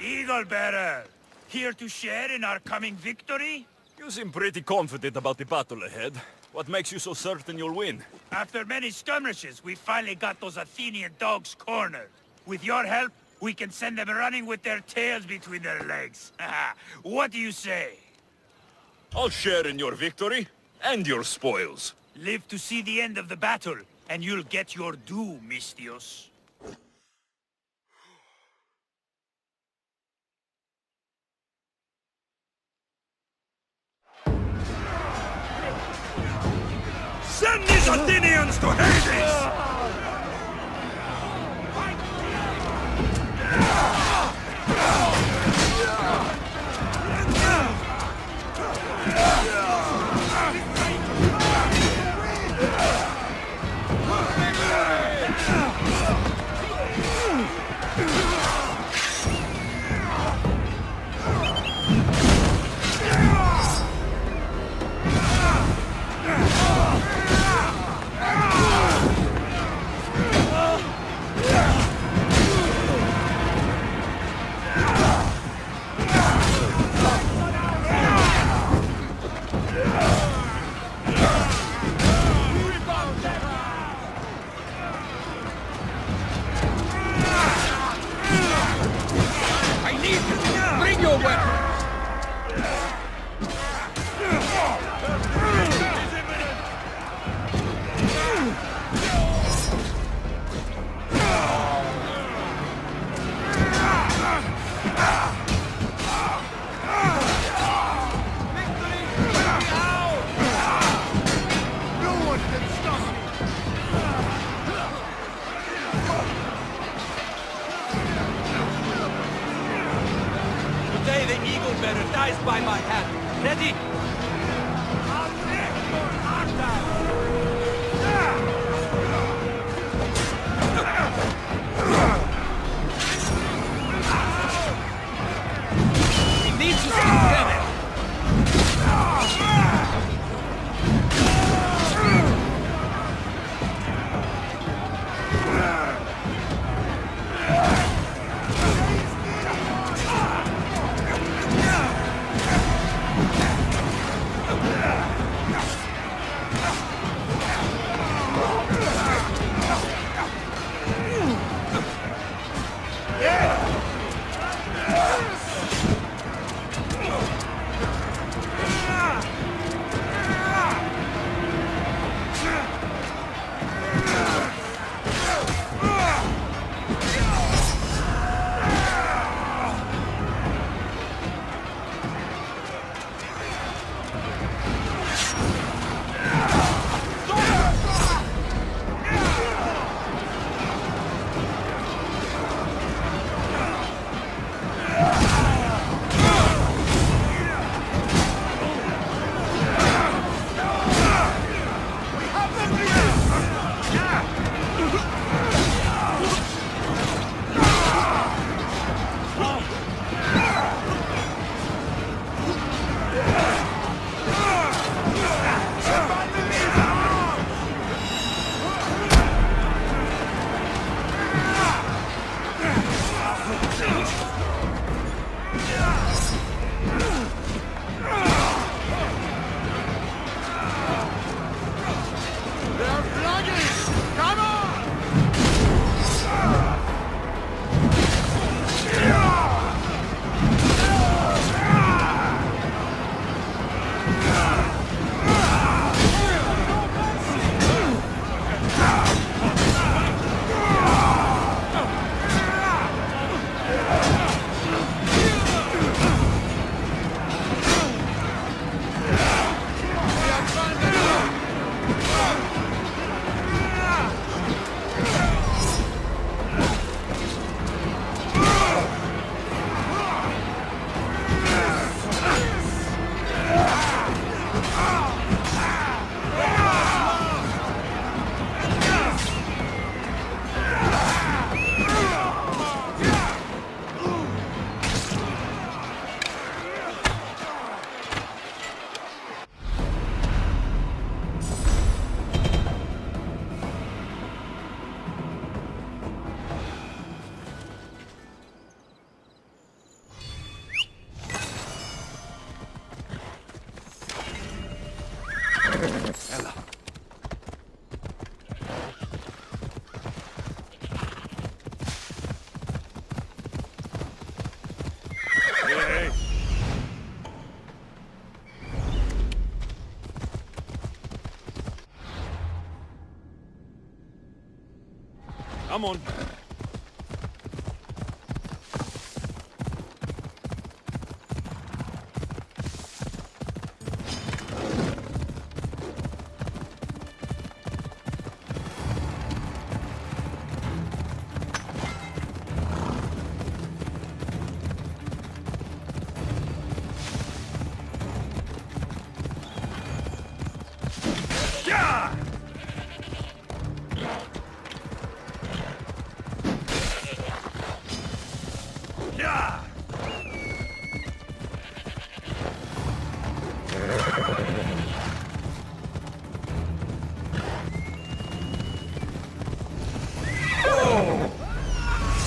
Eagle Bearer, here to share in our coming victory? You seem pretty confident about the battle ahead. What makes you so certain you'll win? After many skirmishes, we finally got those Athenian dogs cornered. With your help, we can send them running with their tails between their legs. What do you say? I'll share in your victory, and your spoils. Live to see the end of the battle, and you'll get your due, Mistios. Send these Athenians to Hades! Dies by my hand. Ready? He needs to get it. Come on. Yeah! Yeah!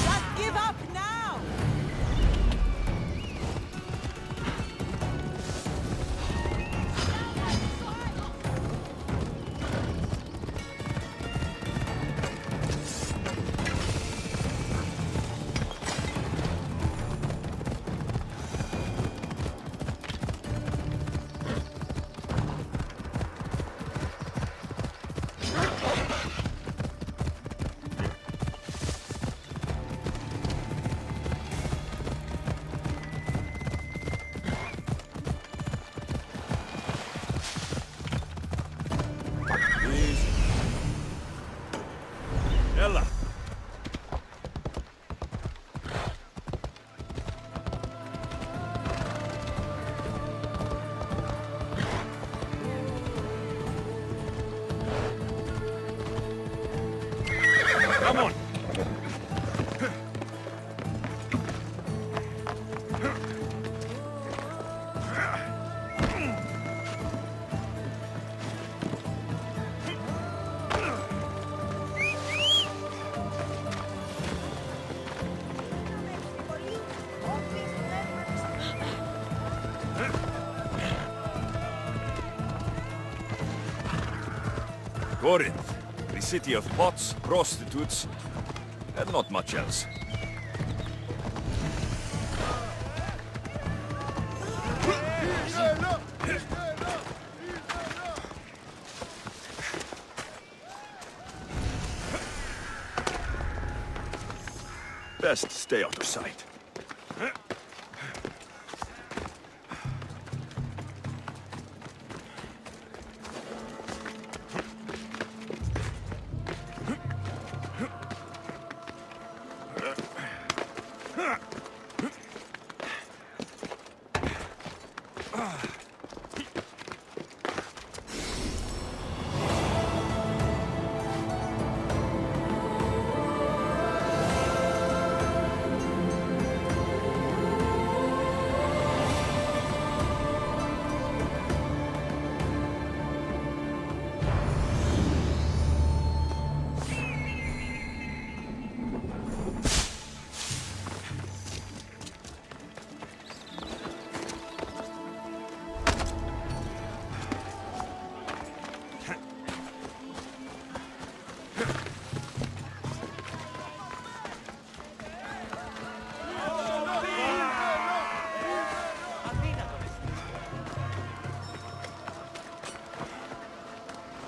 Just give up now! Please. Ella. Come on. Corinth, the city of pots, prostitutes, and not much else. Best stay out of sight.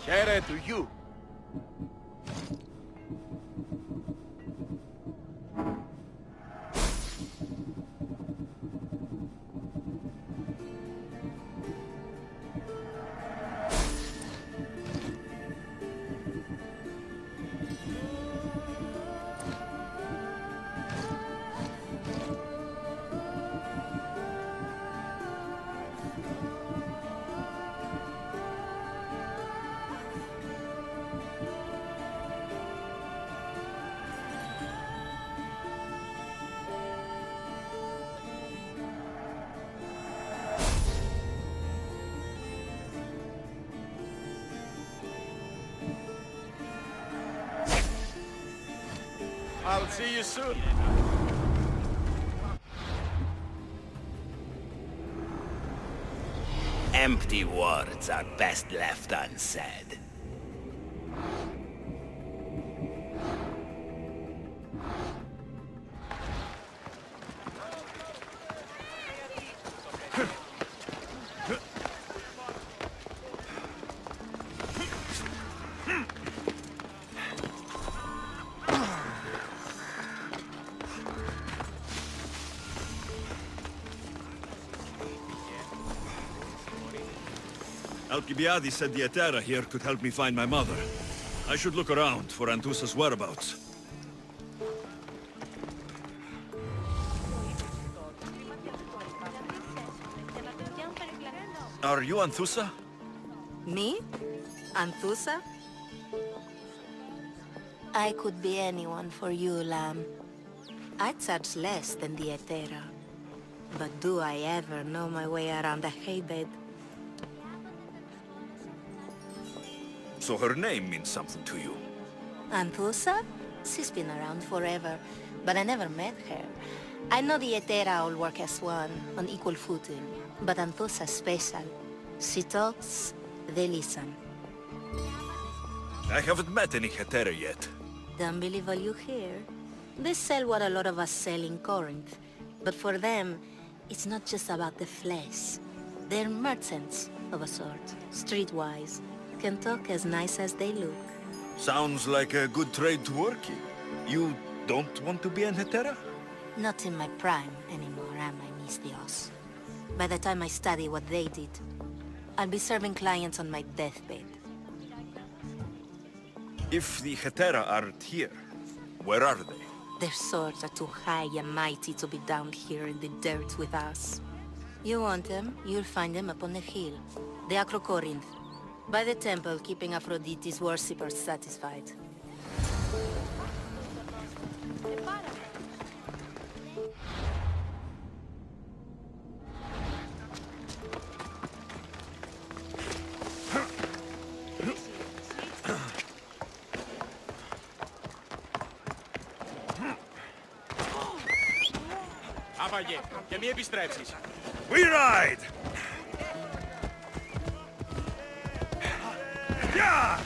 Share to you. I'll see you soon. Empty words are best left unsaid. Alcibiades said the Etera here could help me find my mother. I should look around for Anthousa's whereabouts. Are you Anthousa? Me? Anthousa? I could be anyone for you, Lamb. I charge less than the Etera. But do I ever know my way around a haybed? So her name means something to you. Anthousa? She's been around forever, but I never met her. I know the Etera all work as one, on equal footing, but Anthousa's special. She talks, they listen. I haven't met any Hetera yet. Don't believe all you hear. They sell what a lot of us sell in Corinth, but for them, it's not just about the flesh. They're merchants, of a sort, streetwise. Can talk as nice as they look. Sounds like a good trade to work in. You don't want to be an Hetera? Not in my prime anymore, am I, Misthios? By the time I study what they did, I'll be serving clients on my deathbed. If the Hetera aren't here, where are they? Their swords are too high and mighty to be down here in the dirt with us. You want them, you'll find them up on the hill. The Acrocorinth. By the temple, keeping Aphrodite's worshippers satisfied. Άπαγε, και μη επιστρέψεις. We ride! Yeah!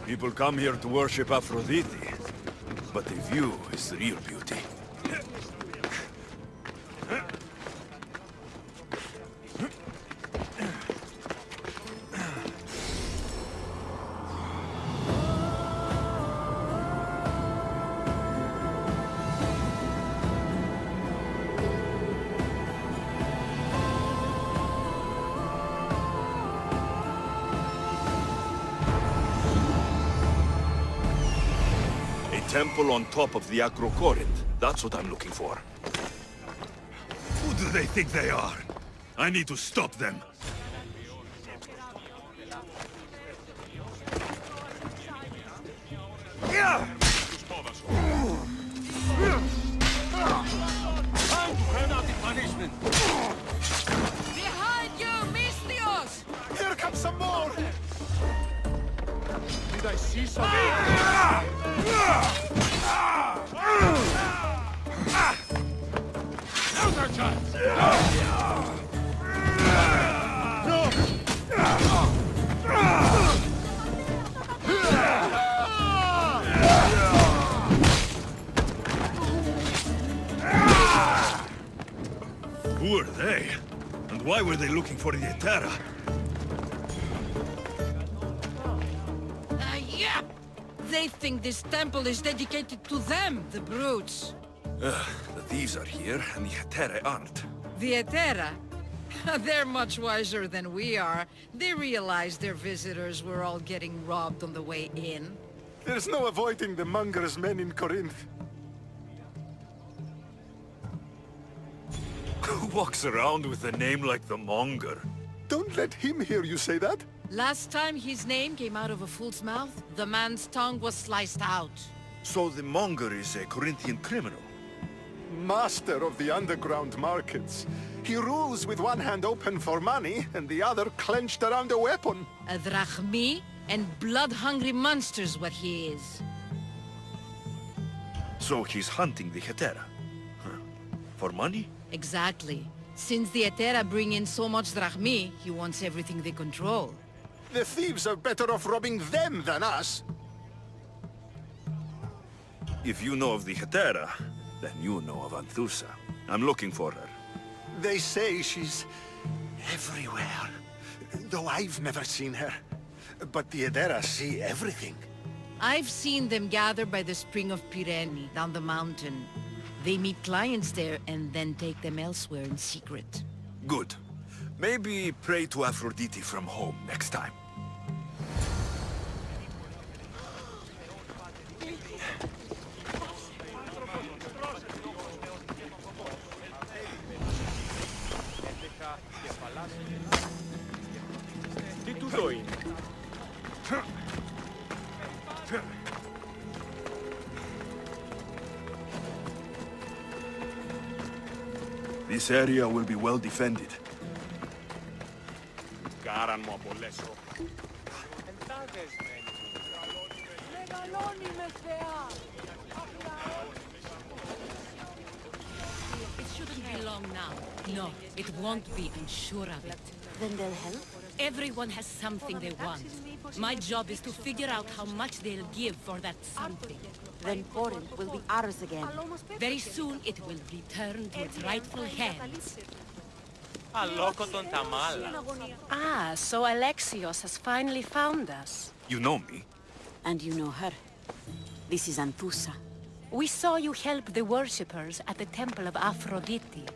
People come here to worship Aphrodite, but the view is the real beauty. Temple on top of the Acrocorinth. That's what I'm looking for. Who do they think they are? I need to stop them. Yeah! Did I see something? Now's our chance! Who are they? And why were they looking for the Etera? Yeah! They think this temple is dedicated to them, the brutes. The thieves are here, and the Etera aren't. The Etera? They're much wiser than we are. They realized their visitors were all getting robbed on the way in. There's no avoiding the monger's men in Corinth. Who walks around with a name like the Monger? Don't let him hear you say that. Last time his name came out of a fool's mouth, the man's tongue was sliced out. So the Monger is a Corinthian criminal? Master of the underground markets. He rules with one hand open for money and the other clenched around a weapon. A drachmi and blood-hungry monster's what he is. So he's hunting the Etera? Huh. For money? Exactly. Since the Etera bring in so much drachmi, he wants everything they control. The thieves are better off robbing them than us. If you know of the Etera, then you know of Anthousa. I'm looking for her. They say she's everywhere, though I've never seen her. But the Edera see everything. I've seen them gather by the spring of Pirene, down the mountain. They meet clients there and then take them elsewhere in secret. Good. Maybe pray to Aphrodite from home next time. Τι τούτο είναι? This area will be well defended. Κάραν μου απολέσω. Εντάδες μένει. Μεγαλώνει με θεά! It shouldn't be long now. No, it won't be, I'm sure of it. Then they'll help? Everyone has something they want. My job is to figure out how much they'll give for that something. Then Corinth will be ours again. Very soon it will return to its rightful hands. Αλόκοτον τα μάλα. Ah, so Alexios has finally found us. You know me. And you know her. This is Anthousa. We saw you help the worshippers at the temple of Aphrodite.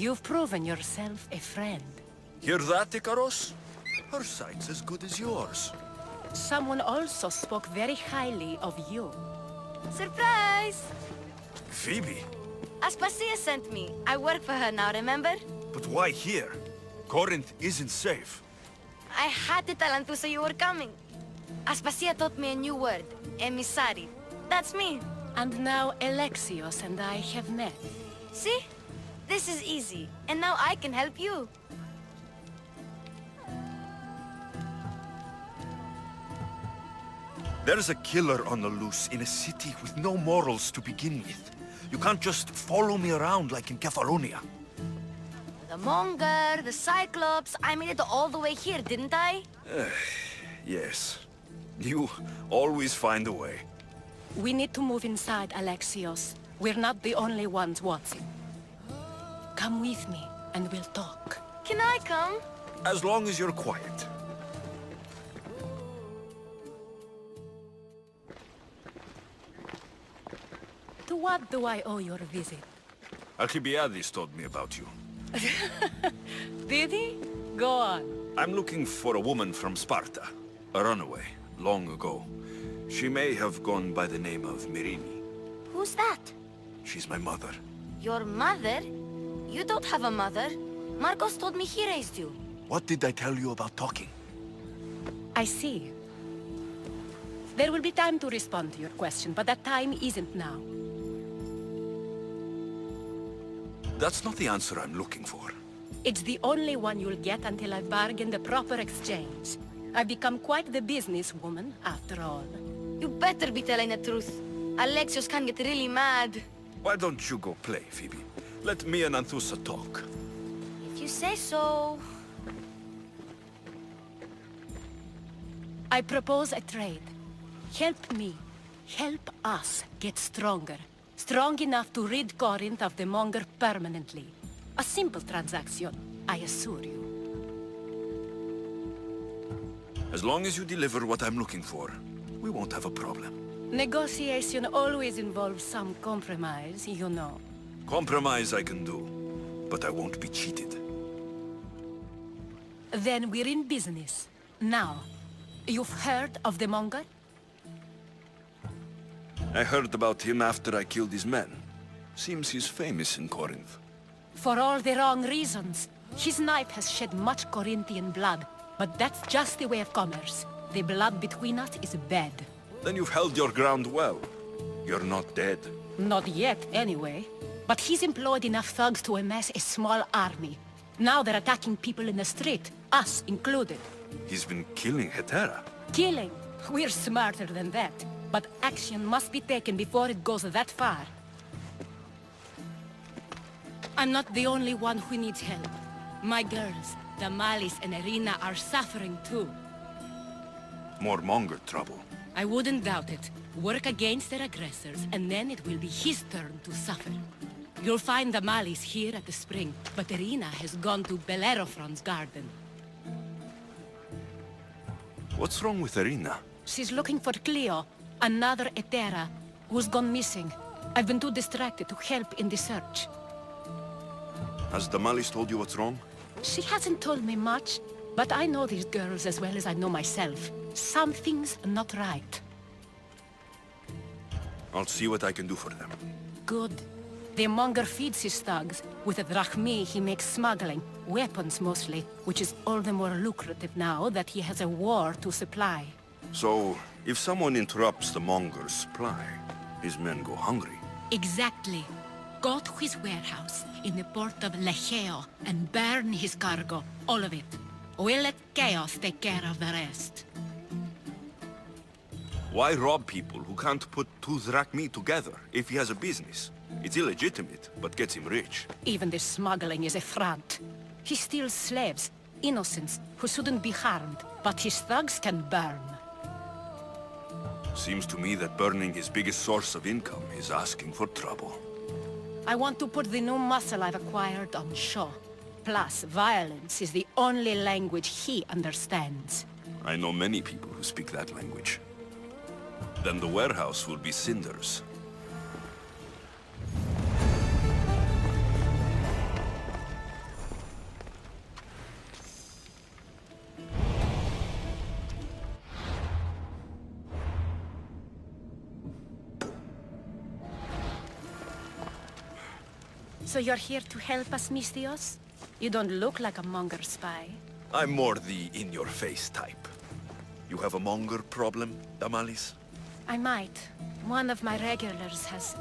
You've proven yourself a friend. Hear that, Ikaros? Her sight's as good as yours. Someone also spoke very highly of you. Surprise! Phoebe? Aspasia sent me. I work for her now, remember? But why here? Corinth isn't safe. I had to tell Anthousa you were coming. Aspasia taught me a new word. Emissary. That's me. And now Alexios and I have met. See? This is easy. And now I can help you. There's a killer on the loose in a city with no morals to begin with. You can't just follow me around like in Kefalonia. The Monger, the Cyclops. I made it all the way here, didn't I? Yes. You always find a way. We need to move inside, Alexios. We're not the only ones watching. Come with me, and we'll talk. Can I come? As long as you're quiet. To what do I owe your visit? Alcibiades told me about you. Did he? Go on. I'm looking for a woman from Sparta. A runaway, long ago. She may have gone by the name of Myrine. Who's that? She's my mother. Your mother? You don't have a mother. Marcos told me he raised you. What did I tell you about talking? I see. There will be time to respond to your question, but that time isn't now. That's not the answer I'm looking for. It's the only one you'll get until I've bargained the proper exchange. I've become quite the businesswoman, after all. You better be telling the truth. Alexios can get really mad. Why don't you go play, Phoebe? Let me and Anthousa talk. If you say so. I propose a trade. Help me. Help us get stronger. Strong enough to rid Corinth of the Monger permanently. A simple transaction, I assure you. As long as you deliver what I'm looking for, we won't have a problem. Negotiation always involves some compromise, you know. Compromise I can do, but I won't be cheated. Then we're in business. Now, you've heard of the Monger? I heard about him after I killed his men. Seems he's famous in Corinth. For all the wrong reasons. His knife has shed much Corinthian blood, but that's just the way of commerce. The blood between us is bad. Then you've held your ground well. You're not dead. Not yet, anyway. But he's employed enough thugs to amass a small army. Now they're attacking people in the street, us included. He's been killing Hetera. Killing? We're smarter than that. But action must be taken before it goes that far. I'm not the only one who needs help. My girls, Damalis and Irina, are suffering too. More Monger trouble. I wouldn't doubt it. Work against their aggressors, and then it will be his turn to suffer. You'll find Damalis here at the spring, but Irina has gone to Bellerophon's garden. What's wrong with Irina? She's looking for Cleo, another Hetera, who's gone missing. I've been too distracted to help in the search. Has Damalis told you what's wrong? She hasn't told me much, but I know these girls as well as I know myself. Something's not right. I'll see what I can do for them. Good. The Monger feeds his thugs. With the drachmi, he makes smuggling. Weapons, mostly. Which is all the more lucrative now that he has a war to supply. So, if someone interrupts the Monger's supply, his men go hungry. Exactly. Go to his warehouse in the port of Lecheo and burn his cargo. All of it. We'll let chaos take care of the rest. Why rob people who can't put two drachmi together if he has a business? It's illegitimate, but gets him rich. Even the smuggling is a front. He steals slaves, innocents, who shouldn't be harmed, but his thugs can burn. Seems to me that burning his biggest source of income is asking for trouble. I want to put the new muscle I've acquired on show. Plus, violence is the only language he understands. I know many people who speak that language. Then the warehouse will be cinders. So you're here to help us, Misthios? You don't look like a Monger spy. I'm more the in-your-face type. You have a Monger problem, Damalis? I might. One of my regulars has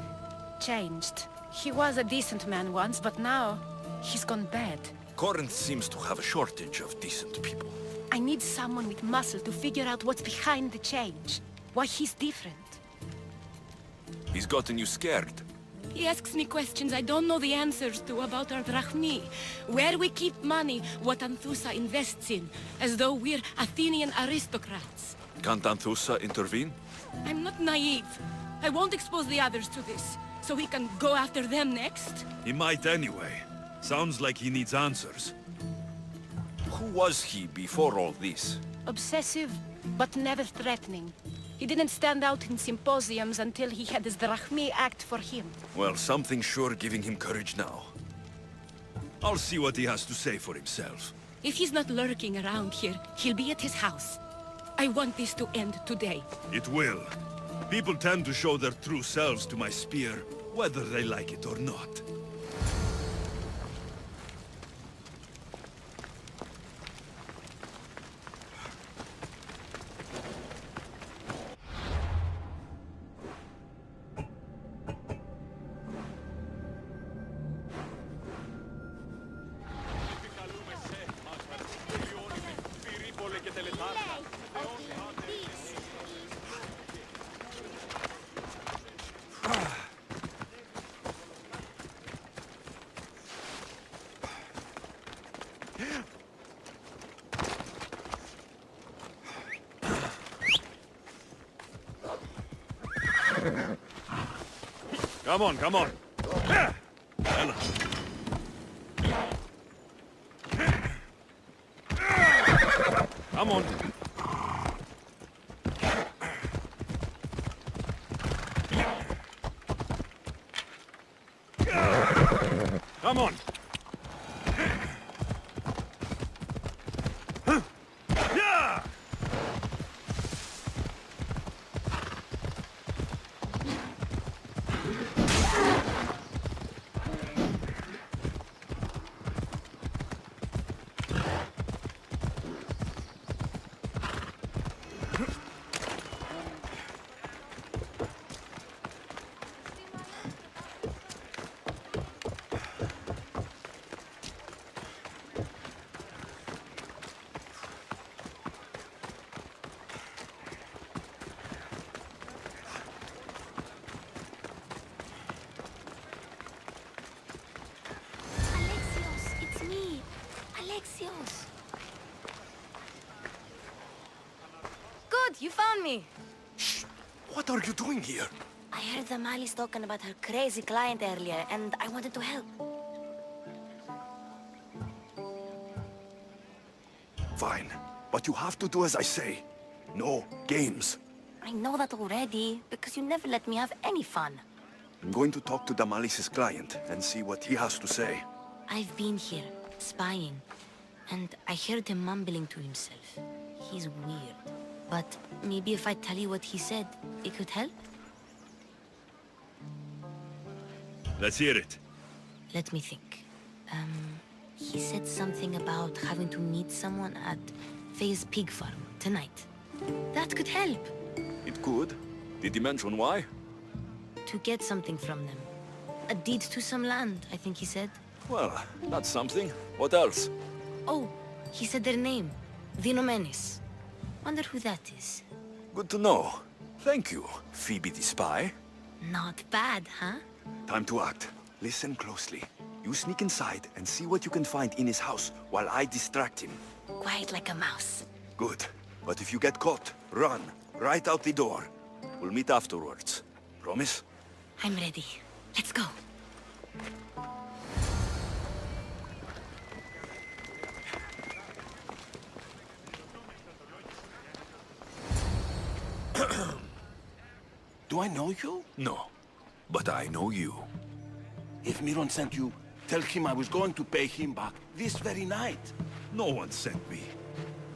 changed. He was a decent man once, but now he's gone bad. Corinth seems to have a shortage of decent people. I need someone with muscle to figure out what's behind the change. Why he's different. He's gotten you scared. He asks me questions I don't know the answers to about our drachmi. Where we keep money, what Anthousa invests in. As though we're Athenian aristocrats. Can't Anthousa intervene? I'm not naive. I won't expose the others to this. So he can go after them next? He might anyway. Sounds like he needs answers. Who was he before all this? Obsessive, but never threatening. He didn't stand out in symposiums until he had his drachmi act for him. Well, something's sure giving him courage now. I'll see what he has to say for himself. If he's not lurking around here, he'll be at his house. I want this to end today. It will. People tend to show their true selves to my spear, whether they like it or not. Επικαλούμε σε, Μάσταρ. Τελειώνουμε. Πυρήπολε και τελετάμε. Come on, come on. Ella. Come on. Come on. Yeah! Alexios, it's me. Alexios. Good, you found me. What are you doing here? I heard the Mali's talking about her crazy client earlier, and I wanted to help. Fine, but you have to do as I say. No games. I know that already, because you never let me have any fun. I'm going to talk to Damalis's client and see what he has to say. I've been here, spying, and I heard him mumbling to himself. He's weird. But maybe if I tell you what he said, it could help? Let's hear it. Let me think. He said something about having to meet someone at Faye's pig farm tonight. That could help. It could. Did he mention why? To get something from them. A deed to some land, I think he said. Well, that's something. What else? Oh, he said their name. The Nomenes. Wonder who that is. Good to know. Thank you, Phoebe the spy. Not bad, huh? Time to act. Listen closely. You sneak inside and see what you can find in his house while I distract him. Quiet like a mouse. Good. But if you get caught, run. Right out the door. We'll meet afterwards. Promise? I'm ready. Let's go. Do I know you? No. But I know you. If Miron sent you, tell him I was going to pay him back this very night. No one sent me.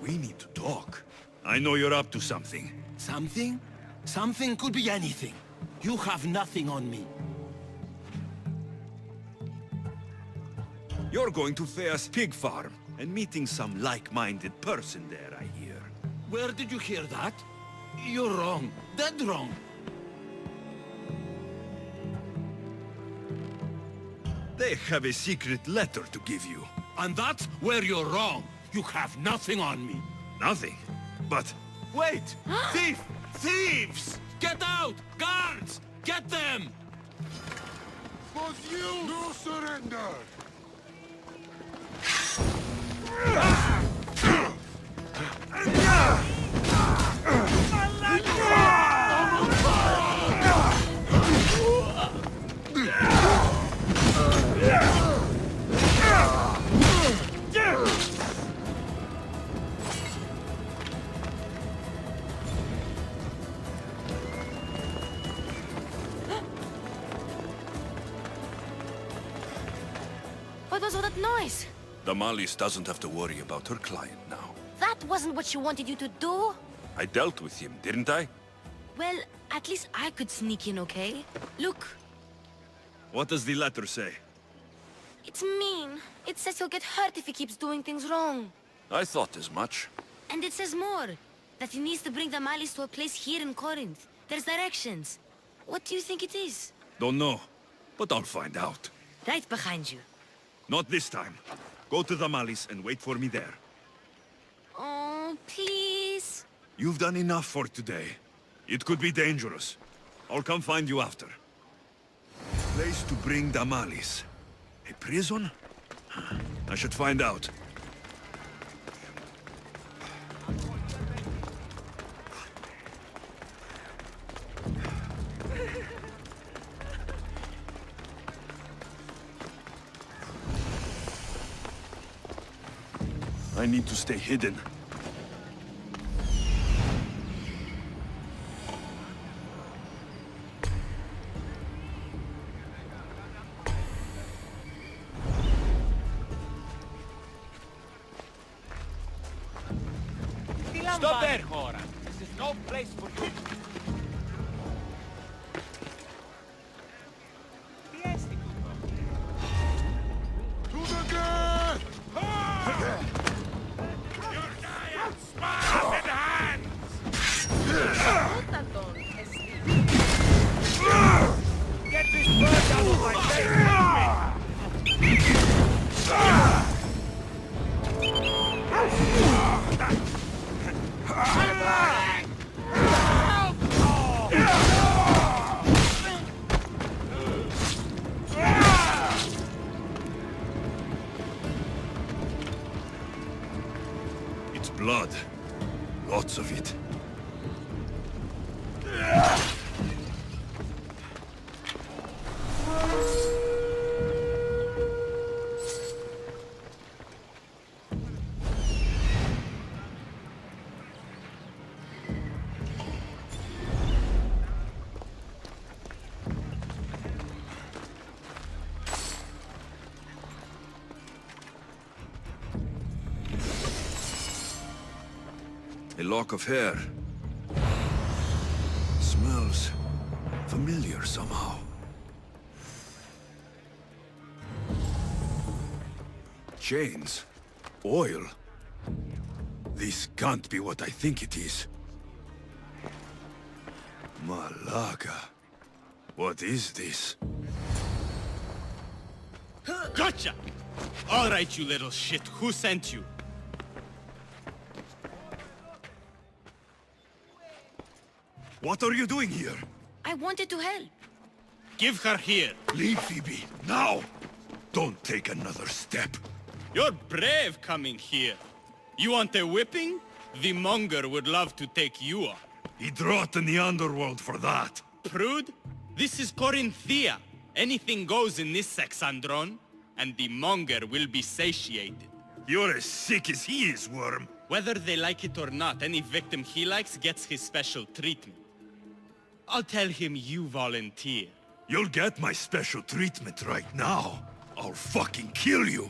We need to talk. I know you're up to something. Something? Something could be anything. You have nothing on me. You're going to Thea's pig farm and meeting some like-minded person there, I hear. Where did you hear that? You're wrong. Dead wrong. They have a secret letter to give you. And that's where you're wrong. You have nothing on me. Nothing. But... Wait! Thief! Thieves! Get out! Guards! Get them! For you! No surrender! What was all that noise? Damalis doesn't have to worry about her client now. That wasn't what she wanted you to do. I dealt with him, didn't I? Well, at least I could sneak in, okay? Look, What does the letter say? it's mean. It says he'll get hurt if he keeps doing things wrong. I thought as much. And it says more. That he needs to bring the Malis to a place here in Corinth. There's directions. What do you think it is? Don't know. But I'll find out. Right behind you. Not this time. Go to Damalis and wait for me there. Oh, please. You've done enough for today. It could be dangerous. I'll come find you after. Place to bring Damalis. A prison? I should find out. I need to stay hidden. Stop there, Hora. This is no place for you. Get this bird out of my face! It's blood. Lots of it. A lock of hair. Smells familiar somehow. Chains. Oil. This can't be what I think it is. Malaga. What is this? Gotcha! All right, you little shit. Who sent you? What are you doing here? I wanted to help. Give her here. Leave, Phoebe, now! Don't take another step. You're brave coming here. You want a whipping? The monger would love to take you on. He'd rot in the underworld for that. Prude, this is Corinthia. Anything goes in this Kassandron, and the monger will be satiated. You're as sick as he is, Worm. Whether they like it or not, any victim he likes gets his special treatment. I'll tell him you volunteer. You'll get my special treatment right now. I'll fucking kill you.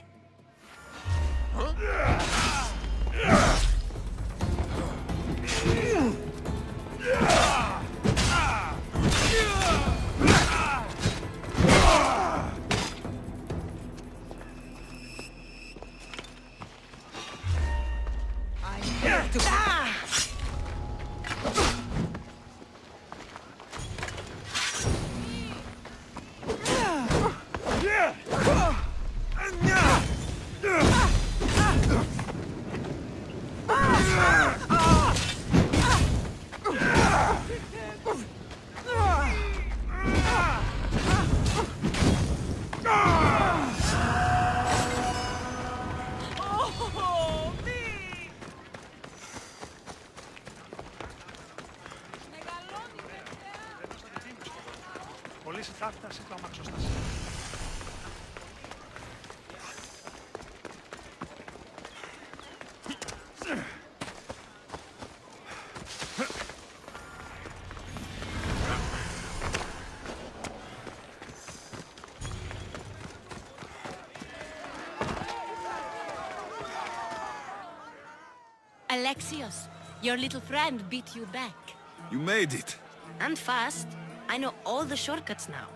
Πολύς θα φτάσει το αμαξοστάσιο. Alexios, your little friend beat you back. You made it. And fast. I know all the shortcuts now.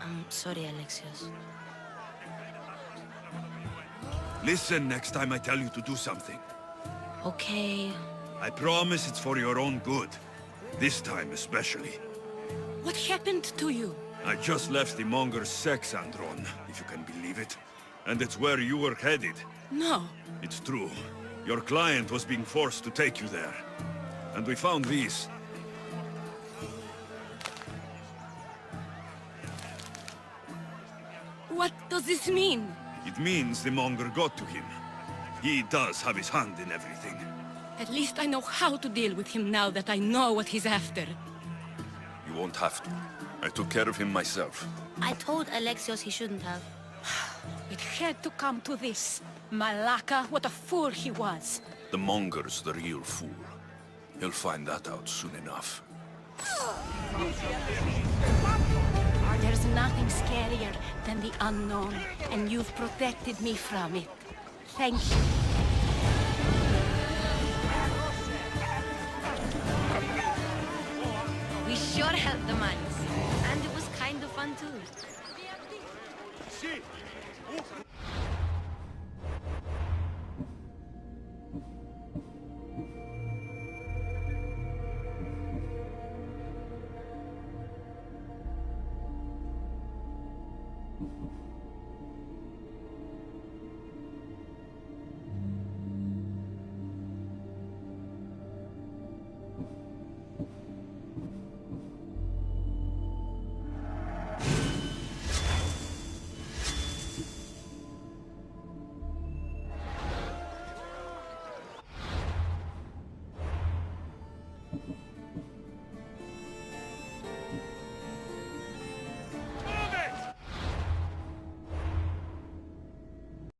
I'm sorry, Alexios. Listen next time I tell you to do something. Okay. I promise it's for your own good. This time especially. What happened to you? I just left the monger's Kassandra, if you can believe it. And it's where you were headed. No. It's true. Your client was being forced to take you there. And we found these. What does this mean? It means the Monger got to him. He does have his hand in everything. At least I know how to deal with him now that I know what he's after. You won't have to. I took care of him myself. I told Alexios he shouldn't have. It had to come to this. Malaka, what a fool he was. The Monger's the real fool. He'll find that out soon enough. There's nothing scarier than the unknown, and you've protected me from it. Thank you. We sure helped the mines. And it was kind of fun too.